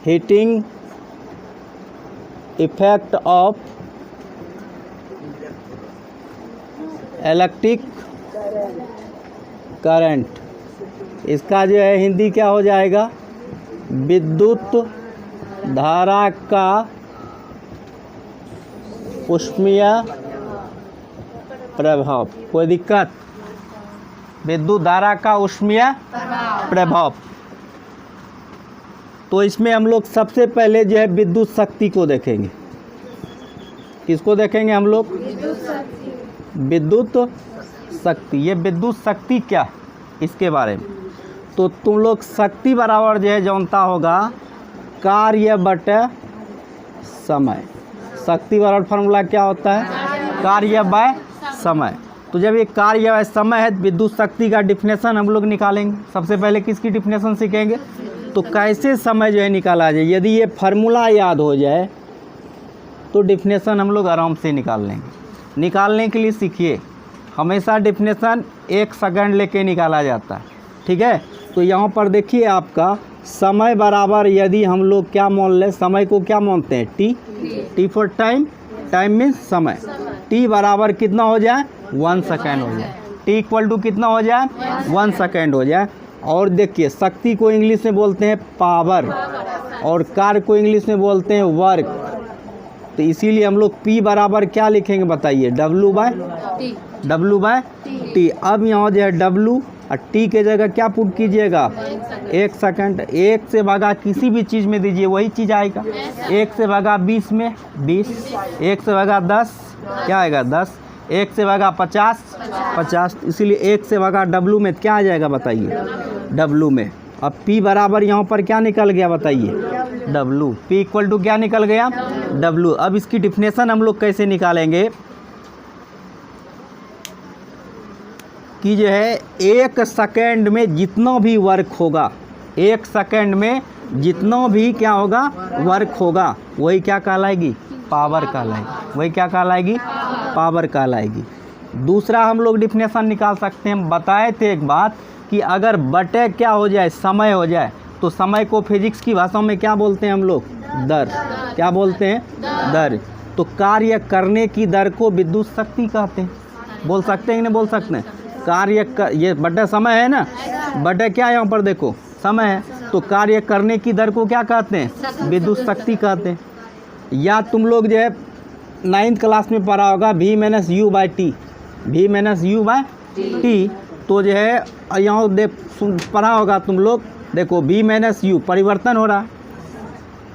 Heating effect of electric current, इसका जो है हिंदी क्या हो जाएगा, विद्युत धारा का ऊष्मीय प्रभाव। कोई दिक्कत? विद्युत धारा का ऊष्मीय प्रभाव। तो इसमें हम लोग सबसे पहले जो है विद्युत शक्ति को देखेंगे। किसको देखेंगे हम लोग? विद्युत शक्ति। ये विद्युत शक्ति क्या, इसके बारे में तो तुम लोग शक्ति बराबर जो है जानता होगा कार्य बटे समय। शक्ति बराबर फार्मूला क्या होता है, कार्य बाय समय। तो जब ये कार्य बाय समय है, विद्युत शक्ति का डिफिनेशन हम लोग निकालेंगे। सबसे पहले किसकी डिफिनेशन सीखेंगे, तो कैसे समय जो है निकाला जाए। यदि ये फार्मूला याद हो जाए तो डिफिनेशन हम लोग आराम से निकाल लेंगे। निकालने के लिए सीखिए, हमेशा डिफिनेशन 1 सेकंड लेके निकाला जाता है, ठीक है। तो यहाँ पर देखिए आपका समय बराबर, यदि हम लोग क्या मान लें, समय को क्या मानते हैं, T for time, time means समय। टी बराबर कितना हो जाए, 1 सेकेंड हो जाए। टी इक्वल टू कितना हो जाए, 1 सेकेंड हो जाए। और देखिए शक्ति को इंग्लिश में बोलते हैं पावर, और कार्य को इंग्लिश में बोलते हैं वर्क। तो इसीलिए हम लोग P बराबर क्या लिखेंगे बताइए, W बाय टी। अब यहाँ जो है W और T के जगह क्या पुट कीजिएगा, 1 सेकंड। 1 से भागा किसी भी चीज़ में दीजिए वही चीज़ आएगा। 1 से भागा 20 में 20, 1 से भागा 10 क्या आएगा 10, 1 से भागा 50, इसीलिए 1 से भागा W में क्या आ जाएगा बताइए, W में। अब P बराबर यहाँ पर क्या निकल गया बताइए, W। P इक्वल टू क्या निकल गया, W। अब इसकी डिफिनेशन हम लोग कैसे निकालेंगे कि जो है 1 सेकेंड में जितना भी वर्क होगा, 1 सेकेंड में जितना भी क्या होगा वर्क होगा, वही क्या कहलाएगी, पावर कहलाएगी। वही क्या कहलाएगी, पावर कहलाएगी। दूसरा हम लोग डिफिनेशन निकाल सकते हैं। हम बताए थे एक बात कि अगर बटे क्या हो जाए, समय हो जाए, तो समय को फिजिक्स की भाषा में क्या बोलते हैं हम लोग, दर। क्या बोलते हैं, दर। तो कार्य करने की दर को विद्युत शक्ति कहते हैं। बोल सकते हैं कि नहीं बोल सकते हैं, ये बटे समय है ना, बटे क्या है यहाँ पर देखो समय है, तो कार्य करने की दर को क्या कहते हैं, विद्युत शक्ति कहते हैं। या तुम लोग जो है 9th क्लास में पढ़ा होगा V minus U by T, V minus U by T. तो जो है यहाँ पढ़ा होगा तुम लोग, देखो V माइनस U परिवर्तन हो रहा है,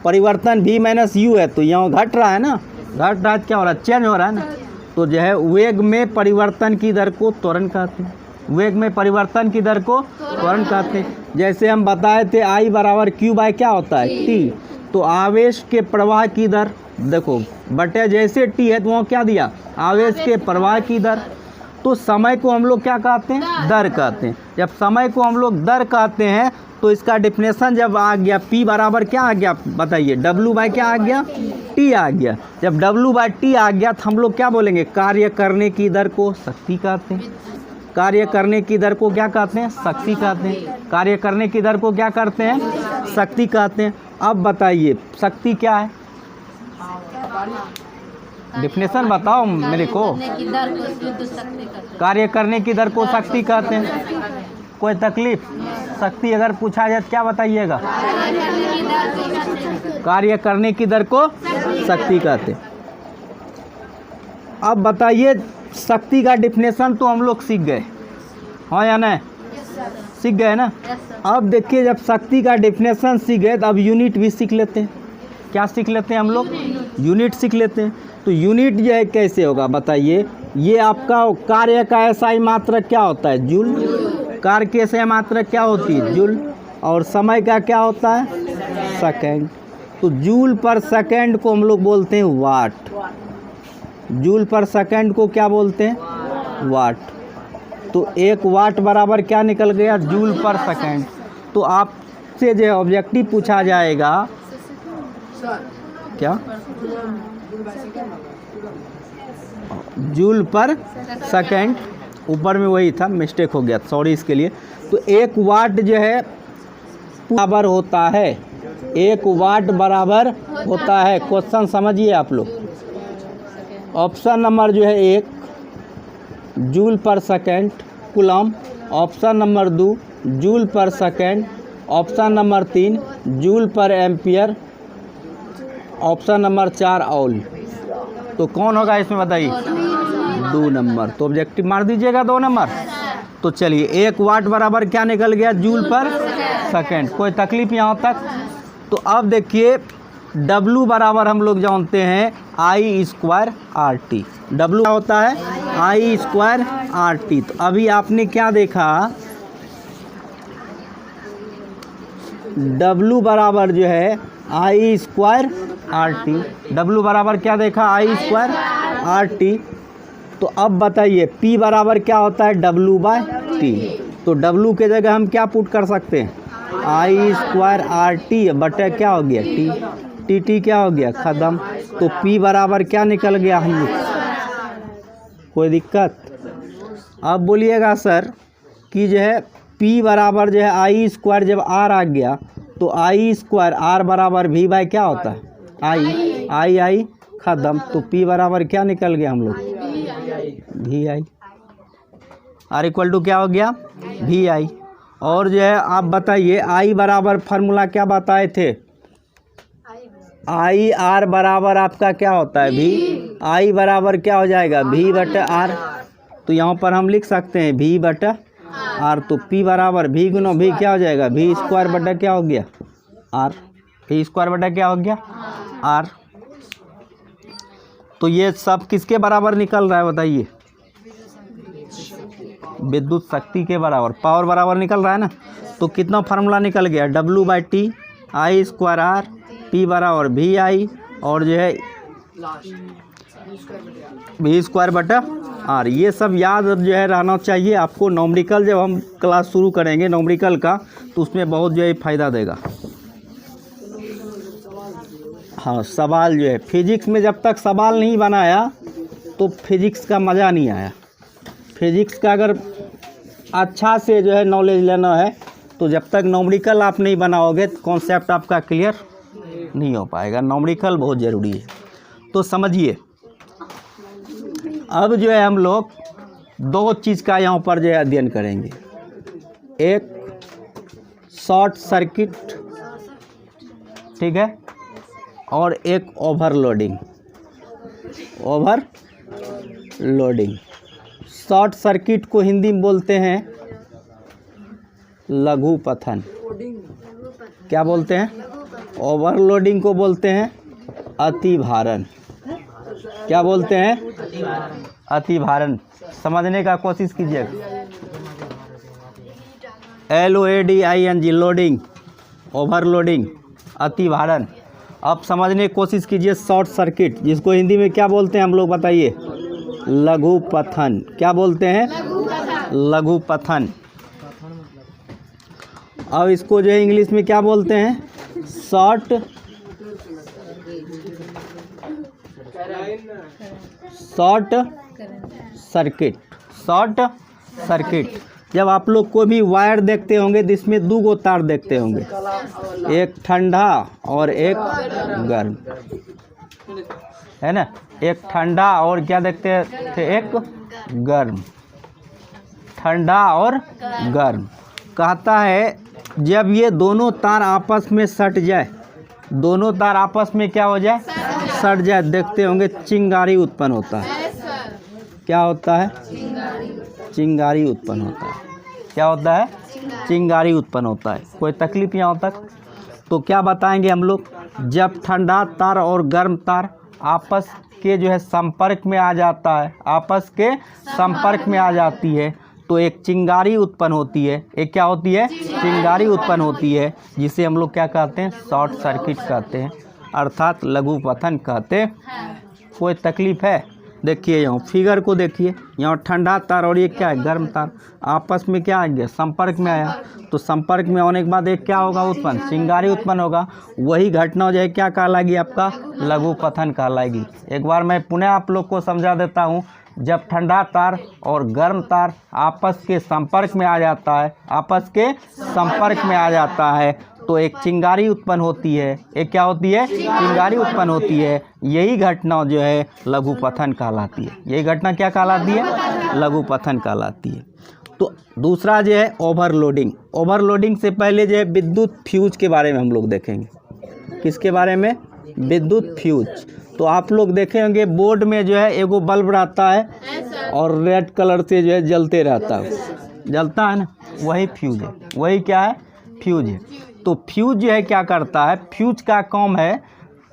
परिवर्तन V माइनस U है, तो यहाँ घट रहा है ना, घट रहा है, क्या हो रहा है, चेंज हो रहा है ना। तो जो है वेग में परिवर्तन की दर को त्वरण कहते हैं। वेग में परिवर्तन की दर को त्वरण कहते हैं। जैसे हम बताए थे I बराबर Q बाई क्या होता है, T। तो आवेश के प्रवाह की दर, देखो बटे जैसे T है तो वहाँ क्या दिया, आवेश के प्रवाह की दर। तो समय को हम लोग क्या कहते हैं, दर कहते हैं। जब समय को हम लोग दर कहते हैं तो इसका डिफिनेशन जब आ गया P बराबर क्या आ गया बताइए, W बाई क्या आ गया, T आ गया। जब W बाई T आ गया तो हम लोग क्या बोलेंगे, कार्य करने की दर को शक्ति कहते हैं। कार्य करने की दर को क्या कहते हैं, शक्ति कहते हैं। कार्य करने की दर को क्या करते हैं, शक्ति कहते हैं। अब बताइए शक्ति क्या है, डिफिनेशन बताओ मेरे को। कार्य करने की दर को शक्ति कहते हैं। कोई तकलीफ, शक्ति अगर पूछा जाए क्या बताइएगा, कार्य करने की दर को शक्ति कहते हैं। अब बताइए शक्ति का डिफिनेशन तो हम लोग सीख गए, हाँ या नहीं, सीख गए ना। अब देखिए जब शक्ति का डिफिनेशन सीख गए तो अब यूनिट भी सीख लेते हैं। क्या सीख लेते हैं हम लोग, यूनिट सीख लेते हैं। तो यूनिट जो है कैसे होगा बताइए, ये आपका कार्य का एसआई मात्रक क्या होता है, जूल। कार्य की एसआई मात्रक क्या होती है, जूल। और समय का क्या होता है, सेकेंड। तो जूल पर सेकेंड को हम लोग बोलते हैं वाट। जूल पर सेकेंड को क्या बोलते हैं, वाट। तो 1 वाट बराबर क्या निकल गया, जूल पर सेकेंड। तो आपसे जो ऑब्जेक्टिव पूछा जाएगा क्या, जूल पर सेकेंड, ऊपर में वही था, मिस्टेक हो गया, सॉरी इसके लिए। तो 1 वाट जो है बराबर होता है 1 वाट बराबर होता है। क्वेश्चन समझिए आप लोग। ऑप्शन नंबर जो है 1 जूल पर second coulomb, option number 2 joule पर सेकेंड, ऑप्शन नंबर 3 जूल पर एम्पियर, ऑप्शन नंबर 4 ऑल। तो कौन होगा इसमें बताइए? 2 नंबर। तो ऑब्जेक्टिव मार दीजिएगा 2 नंबर। तो चलिए 1 वाट बराबर क्या निकल गया? जूल पर सेकेंड। कोई तकलीफ यहाँ तक? तो अब देखिए W बराबर हम लोग जानते हैं I²RT। W क्या होता है? I²RT। तो अभी आपने क्या देखा? W बराबर जो है I²RT। W बराबर क्या देखा? I²RT। तो अब बताइए P बराबर क्या होता है? W/T। तो W के जगह हम क्या पुट कर सकते हैं? I²RT बटे क्या हो गया? T क्या हो गया? खत्म। तो P बराबर क्या निकल गया हम लोग? कोई दिक्कत? अब बोलिएगा सर कि जो है P बराबर जो है I² जब R आ गया तो I² R बराबर V बाय क्या होता है? I खत्म। तो P बराबर क्या निकल गया हम लोग? VI। R इक्वल टू क्या हो गया? VI। और जो है आप बताइए I बराबर फार्मूला क्या बताए थे? IR बराबर आपका क्या होता है? V। I बराबर क्या हो जाएगा? V/R। तो यहाँ पर हम लिख सकते हैं V/R। तो P बराबर V गुना V क्या हो जाएगा? V² बटा क्या हो गया? R। V² बटा क्या हो गया? R। तो ये सब किसके बराबर निकल रहा है बताइए? विद्युत शक्ति के बराबर, पावर बराबर निकल रहा है ना। तो कितना फार्मूला निकल गया? W/T I²R, P बराबर VI और जो है V²/R। ये सब याद जो है रहना चाहिए आपको। नॉमरिकल जब हम क्लास शुरू करेंगे नॉमरिकल का तो उसमें बहुत जो है फ़ायदा देगा। हाँ, सवाल जो है फिजिक्स में जब तक सवाल नहीं बनाया तो फिजिक्स का मज़ा नहीं आया। फिजिक्स का अगर अच्छा से जो है नॉलेज लेना है तो जब तक नॉमरिकल आप नहीं बनाओगे तो कॉन्सेप्ट आपका क्लियर नहीं हो पाएगा। नॉमरिकल बहुत ज़रूरी है। तो समझिए अब जो है हम लोग 2 चीज़ का यहाँ पर जो है अध्ययन करेंगे। एक शॉर्ट सर्किट, ठीक है, और एक ओवरलोडिंग। शॉर्ट सर्किट को हिंदी में बोलते हैं लघु पथन। क्या बोलते हैं? ओवरलोडिंग को बोलते हैं अतिभारण। क्या बोलते हैं? अतिभारण। समझने का कोशिश कीजिएगा। LOADING लोडिंग, ओवरलोडिंग, अतिभारण। अब समझने की कोशिश कीजिए शॉर्ट सर्किट, जिसको हिंदी में क्या बोलते हैं हम लोग बताइए? लघु पथन। क्या बोलते हैं? लघु पथन। अब इसको जो है इंग्लिश में क्या बोलते हैं? Short circuit. जब आप लोग को भी वायर देखते होंगे तो इसमें 2 गो तार देखते होंगे, एक ठंडा और एक गर्म, है ना। एक ठंडा और क्या देखते थे? एक गर्म। ठंडा और गर्म। कहता है जब ये दोनों तार आपस में सट जाए, दोनों तार आपस में क्या हो जाए? सट जाए। देखते होंगे चिंगारी उत्पन्न होता है। क्या होता है? चिंगारी उत्पन्न होता है। क्या होता है? चिंगारी उत्पन्न होता है। कोई तकलीफ यहाँ तक? तो क्या बताएंगे हम लोग? जब ठंडा तार और गर्म तार आपस के जो है संपर्क में आ जाता है, आपस के संपर्क में आ जाती है तो एक चिंगारी उत्पन्न होती है। एक क्या होती है? चिंगारी उत्पन्न होती है, जिसे हम लोग क्या कहते हैं? शॉर्ट सर्किट कहते हैं, अर्थात लघु पथन कहते हैं। कोई तकलीफ है? देखिए यहाँ फिगर को देखिए, यहाँ ठंडा तार और ये क्या है? गर्म तार आपस में क्या आएंगे? संपर्क में आया। तो संपर्क में होने के बाद एक क्या होगा उत्पन्न? चिंगारी उत्पन्न होगा। वही घटना जो है क्या कहलाएगी? आपका लघु पथन कहलाएगी। एक बार मैं पुनः आप लोग को समझा देता हूँ। जब ठंडा तार और गर्म तार आपस के संपर्क में आ जाता है, आपस के संपर्क में आ जाता है तो एक चिंगारी उत्पन्न होती है। एक क्या होती है? चिंगारी उत्पन्न होती है। यही घटना जो है लघु पतन कहलाती है। यही घटना क्या कहलाती है? लघु पतन कहलाती है। तो दूसरा जो है ओवरलोडिंग। ओवरलोडिंग से पहले जो है विद्युत फ्यूज के बारे में हम लोग देखेंगे। किसके बारे में? विद्युत फ्यूज। तो आप लोग देखे होंगे बोर्ड में जो है एगो बल्ब रहता है और रेड कलर से जो है जलते रहता है, जलता है ना, वही फ्यूज है। वही क्या है? फ्यूज है। तो फ्यूज जो है क्या करता है? फ्यूज का काम है,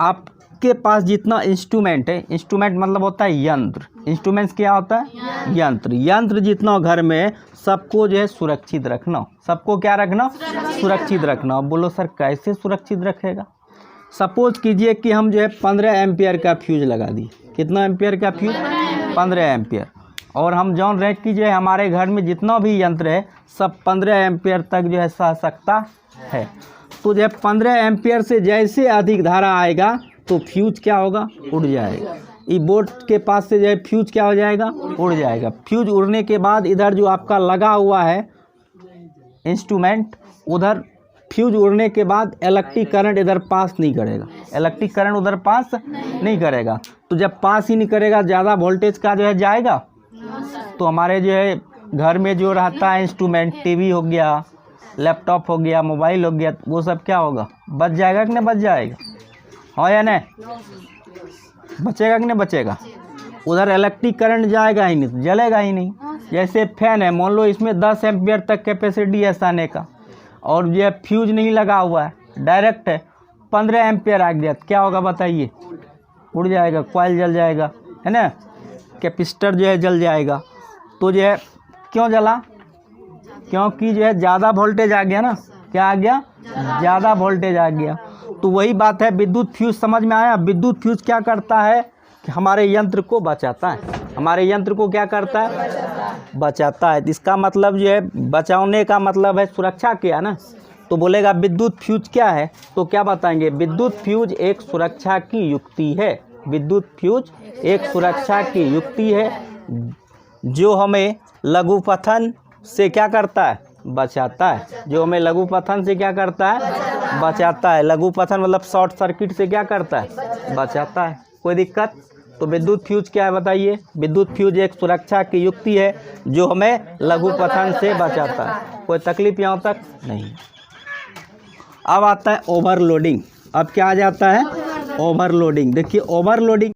आपके पास जितना इंस्ट्रूमेंट है, इंस्ट्रूमेंट मतलब होता है यंत्र। इंस्ट्रूमेंट्स क्या होता है? यंत्र। यंत्र जितना घर में सबको जो है सुरक्षित रखना। सबको क्या रखना? सुरक्षित रखना। बोलो सर कैसे सुरक्षित रखेगा? सपोज कीजिए कि हम जो है 15 एम्पियर का फ्यूज लगा दिए। कितना एम्पियर का फ्यूज? 15 एम्पियर। और हम जान रहे कि जो है हमारे घर में जितना भी यंत्र है सब 15 एम्पियर तक जो है सह सकता है। तो जब 15 एम्पियर से जैसे अधिक धारा आएगा तो फ्यूज क्या होगा? उड़ जाएगा। ई बोर्ड के पास से जो है फ्यूज क्या हो जाएगा? उड़ जाएगा। फ्यूज उड़ने के बाद इधर जो आपका लगा हुआ है इंस्ट्रूमेंट, उधर फ्यूज उड़ने के बाद इलेक्ट्रिक करंट इधर पास नहीं करेगा। इलेक्ट्रिक करंट उधर पास नहीं करेगा। तो जब पास ही नहीं करेगा, ज़्यादा वोल्टेज का जो है जाएगा, तो हमारे जो है घर में जो रहता है इंस्ट्रूमेंट, टीवी हो गया, लैपटॉप हो गया, मोबाइल हो गया, वो सब क्या होगा? बच जाएगा कि नहीं बच जाएगा? हाँ या नहीं? बचेगा कि नहीं बचेगा? उधर इलेक्ट्रिक करंट जाएगा ही नहीं, जलेगा ही नहीं। जैसे फैन है, मान लो इसमें 10 एम्पियर तक कैपेसिटी है साने का, और ये फ्यूज नहीं लगा हुआ है, डायरेक्ट है, 15 एम्पियर आ गया, क्या होगा बताइए? उड़ जाएगा, कॉइल जल जाएगा, है ना, कैपेसिटर जो है जल जाएगा। तो जो है क्यों जला? क्योंकि जो है ज़्यादा वोल्टेज आ गया ना। क्या आ गया? ज़्यादा वोल्टेज आ गया। तो वही बात है, विद्युत फ्यूज समझ में आया? विद्युत फ्यूज क्या करता है कि हमारे यंत्र को बचाता है। हमारे यंत्र को क्या करता है? बचाता है। इसका मतलब जो है बचाने का मतलब है सुरक्षा किया ना। तो बोलेगा विद्युत फ्यूज क्या है, तो क्या बताएंगे? विद्युत फ्यूज एक सुरक्षा की युक्ति है। विद्युत फ्यूज एक सुरक्षा की युक्ति है जो हमें लघु पतन से क्या करता है? बचाता है। जो हमें लघु पतन से क्या करता है? बचाता है। लघु पतन मतलब शॉर्ट सर्किट से क्या करता है? बचाता है। कोई दिक्कत? तो विद्युत फ्यूज क्या है बताइए? विद्युत फ्यूज एक सुरक्षा की युक्ति है जो हमें लघु पतन से बचाता है। कोई तकलीफ यहाँ तक नहीं। अब आता है ओवरलोडिंग। अब क्या आ जाता है? ओवरलोडिंग। देखिए ओवरलोडिंग